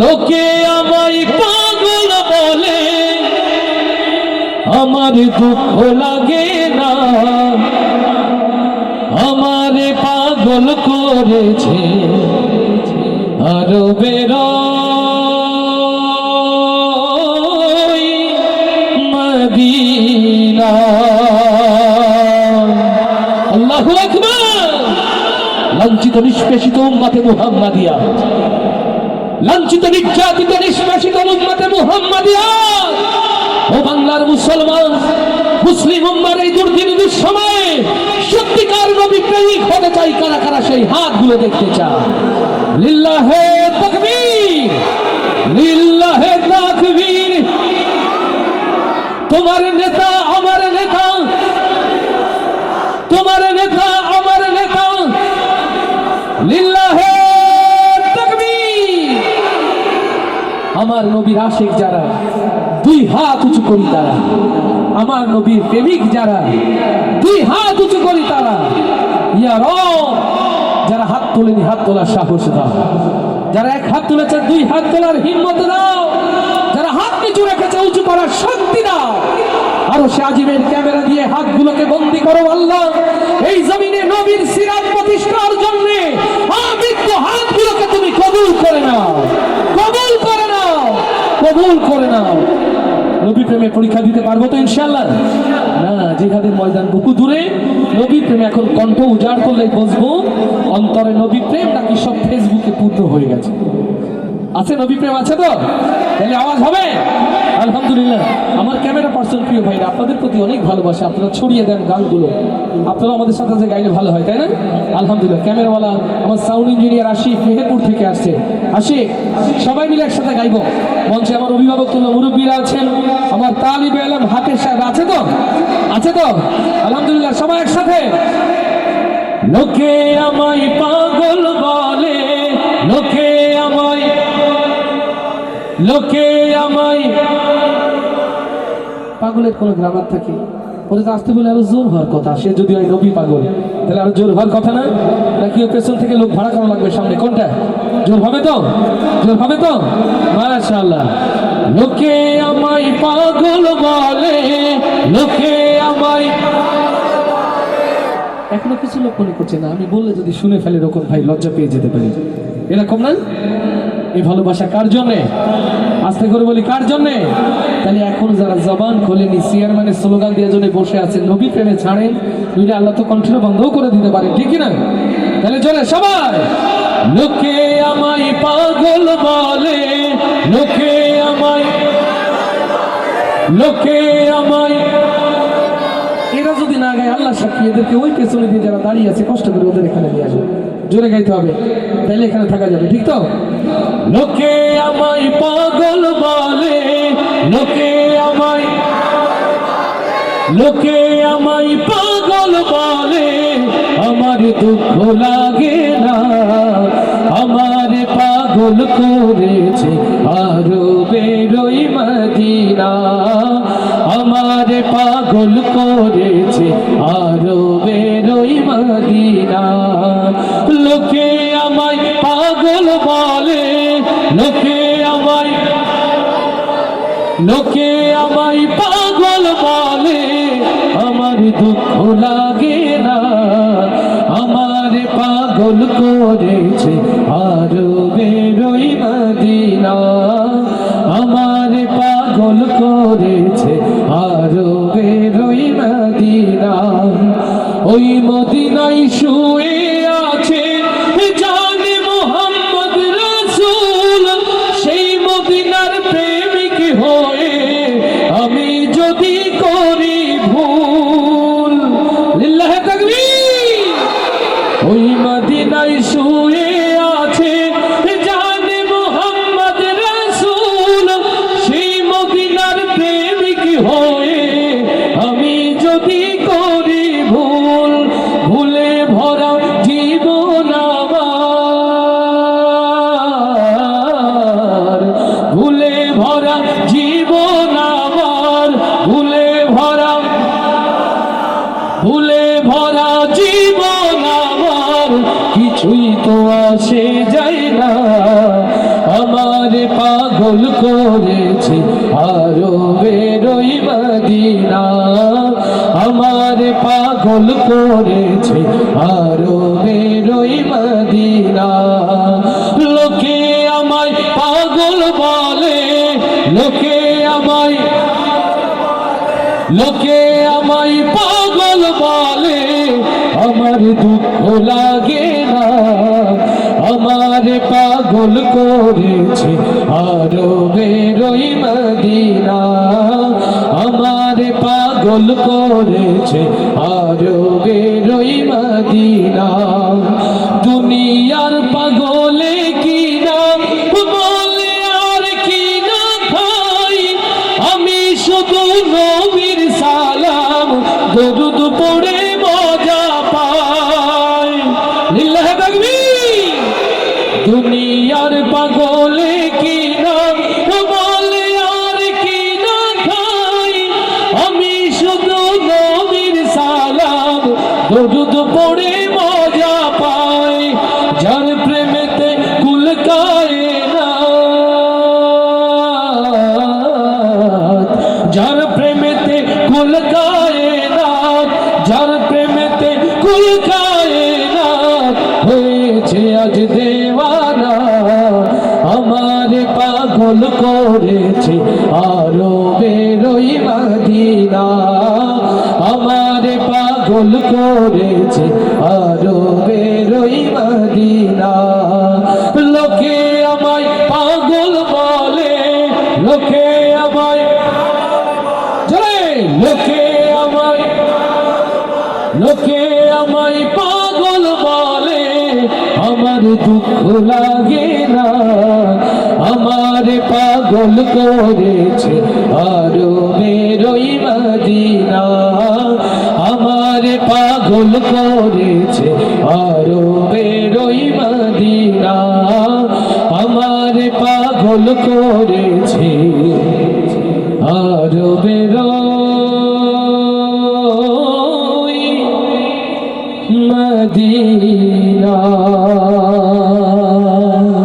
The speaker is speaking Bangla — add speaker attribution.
Speaker 1: লোকে আমায় পাগল বলে, আমার দুঃখ লাগে না। আমারে পাগল করেছে আরবের মদিনা। আল্লাহু আকবার। লাঞ্ছিত নিষ্পেষিত উম্মতে মুহাম্মাদিয়া, লাঞ্ছিত নির্যাতিত নিষ্পেষিত উম্মতে মুহাম্মাদিয়া, ও বাংলার মুসলমান মুসলিম উম্মার এই দুর্দিন দুঃসময়ে সত্যিকার নবী প্রেমিক হতে চাই কারা কারা সেই হাতগুলো দেখতে চায়। লিল্লাহে তাকবীর, লিল্লাহে তাকবীর। তোমার নেতা আমার নেতা, তোমার নেতা আমার নেতা। লিল্লাহে তাকবীর। আমার নবীর আশিক যারা দুই হাত উঁচু করি তারা, আমার নবীর প্রেমিক যারা দুই হাত উঁচু করি তারা। ইয়া রব, যারা হাত তোলেনি হাত তোলার সাহস দাও, যারা এক হাত তুলেছে দুই হাত তোলার হিম্মত দাও, যারা হাত নিচু রেখেছে উঁচু করার শক্তি দাও। আরো সে আজিমের ক্যামেরা দিয়ে হাতগুলোকে বন্দী করো আল্লাহ। এই জমিনে নবীর সিরাত প্রতিষ্ঠার জন্য আমৃত্য হাতগুলোকে তুমি কবুল করে নাও, কবুল করে নাও, কবুল করে নাও। নবী প্রেমে পরীক্ষা দিতে পারবো তো ইনশাআল্লাহ? না, জিহাদের ময়দান বহু দূরে। নবী প্রেমে এখন কণ্ঠ উজাড় করলে বসবো অন্তরে নবী প্রেম নাকি সব ফেসবুকে পূর্ণ হয়ে গেছে? আছে নবী প্রেম আছে তো? তাহলে আওয়াজ হবে আলহামদুলিল্লাহ। আমার ক্যামেরা পার্সন প্রিয় ভাইরা, আপনাদের প্রতি অনেক ভালোবাসা। আপনারা ছড়িয়ে দেন গানগুলো, আপনারা আমাদের সাথে যে গাইলে ভালো হয়, তাই না? আলহামদুলিল্লাহ। ক্যামেরাওয়ালা আমার সাউন্ড ইঞ্জিনিয়ার আশিক মেহেরপুর থেকে আসছে। আশিক, সবাই মিলে একসাথে গাইবো। মঞ্চে আমার অভিভাবক তুল্য মুরব্বীরা আছেন, আমার তালিবে ইলম হাফেজ সাহেব আছে তো? আছে তো? আলহামদুলিল্লাহ। সবাই একসাথে। লোকে আমায় পাগল বলে, লোকে আমায়, লোকে আমায়। পাগলের কোন গ্রামার থাকে? ওরে তো আসতে বলে আরো জোর হওয়ার কথা। সে যদি হয় নবী পাগল, তাহলে আরো জোর হওয়ার কথা না? নাকি ওর পেছন থেকে লোক ভাড়া করা লাগবে সামনে? কোনটা জোর হবে তো? জোর হবে তো? মাশাআল্লাহ। লোকে আমায় পাগল বলে, লোকে আমায়। এখনো কিছু লোক মনে করছে না আমি বললে যদি শুনে ফেলে এরকম, ভাই লজ্জা পেয়ে যেতে পারি, এরকম না? এই ভালোবাসা কার জন্যে? আস্তে করে বলি কার জন্যে? তাহলে এখন যারা জবান খোলেনি, চেয়ারম্যানের স্লোগান দিয়ে জন্য বসে আছেন, নবী প্রেমে ছাড়েন, নইলে আল্লাহ তো কণ্ঠ বন্ধও করে দিতে পারে, ঠিক না? তাহলে চলে সবাই। লোকে আমায় পাগল বলে, লোকে আমায়, লোকে আমায়। এরা যদি না গায় আল্লাহ সাক্ষী, এদেরকে ওই পেছনে দিয়ে যারা দাঁড়িয়ে আছে কষ্ট করে ওদের এখানে নিয়ে আসবে। জোরে গাইতে হবে, তাইলে এখানে থাকা যাবে, ঠিক তো? লোকে আমায় পাগল বলে, লোকে আমায়, লোকে আমায় পাগল বলে, আমার দুঃখ লাগে না। আমার পাগল করেছে আরবের ওই মদিনা, আমার পাগল করেছে আরবের ওই মদিনা। লোকে আমায় পাগল বলে, লোকে আমায়, লোকে আমায় পাগল বলে, আমার দুঃখ লাগে না। আমার পাগল করেছে আরবের ওই মদিনা, আমার পাগল করেছে আরবের ওই মদিনা। ওই মদিনায় শুয়ে আছে জানে মুহাম্মদ রাসূল, সেই মদিনার প্রেমিক হয়ে আমি যদি করি ভুল। লিল্লাহে তাকবীর। ওই মদিনায় শুয়ে আছে জানে মুহাম্মদ রাসূল, সেই মদিনার প্রেমিক হয়ে আমি যদি করি ভুল। ভুলে ভরা আমারে পাগল করেছে আরবের ওই মদিনা, আমারে পাগল করেছে আরবের ওই মদিনা। লোকে আমায় পাগল বলে, লোকে আমায় পাগল বলে, আমার দুঃখ লাগে না। আমারে পাগল করেছে আরবের ওই মদিনা, আমারে পাগল করেছে আরবের ওই মদিনা। দুনিয়ার পাগলে কি নাম বলে আর কি না খাই, আমি শুধু নবীর সালাম দরুদ পড়ে মজা পাই। লিল্লাহে তাকবীর। দুনিয়ার পাগলে কি নাম বলে আর কি না খাই, আমি শুধু নবীর সালাম দরুদ পড়ে মজা পাই। যার প্রেমেতে কুল কায়নাত, যার প্রেমেতে কুল কায়নাত, যার প্রেমেতে কুল কায়নাত হয়েছে আজ দেওয়ানা। আমারে পাগল করেছে আরবের ওই মদিনা, আমারে পাগল করেছে আরবের ওই মদিনা। লোকে আমায় পাগল বলে, লোকে আমায় জোরে, লোকে আমায় পাগল বলে, আমার দুঃখ লাগে না। আমারে পাগল করেছে আরবের ওই মদিনা, আমারে পাগল করেছে আরবের ওই মদিনা, আমারে পাগল করেছে আরবের ওই মদিনা।